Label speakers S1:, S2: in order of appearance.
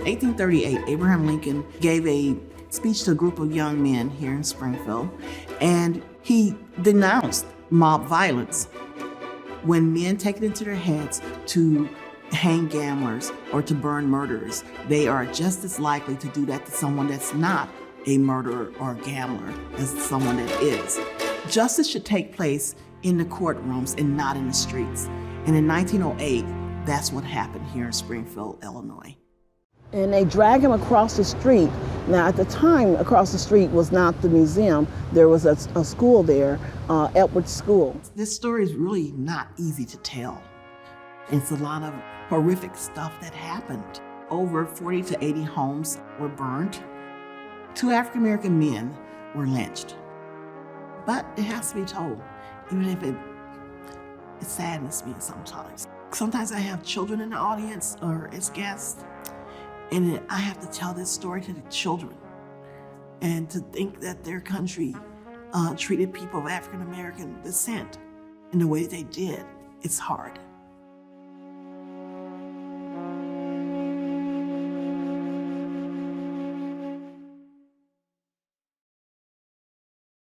S1: 1838, Abraham Lincoln gave a speech to a group of young men here in Springfield, and he denounced mob violence. When men take it into their heads to hang gamblers or to burn murderers, they are just as likely to do that to someone that's not a murderer or a gambler as someone that is. Justice should take place in the courtrooms and not in the streets. And in 1908, that's what happened here in Springfield, Illinois.
S2: And they drag him across the street. Now, at the time, across the street was not the museum. There was a school there, Edwards School.
S1: This story is really not easy to tell. It's a lot of horrific stuff that happened. Over 40 to 80 homes were burned. 2 African American men were lynched. But it has to be told, even if it saddens me sometimes. Sometimes I have children in the audience or as guests, and I have to tell this story to the children. And to think that their country treated people of African American descent in the way they did, it's hard.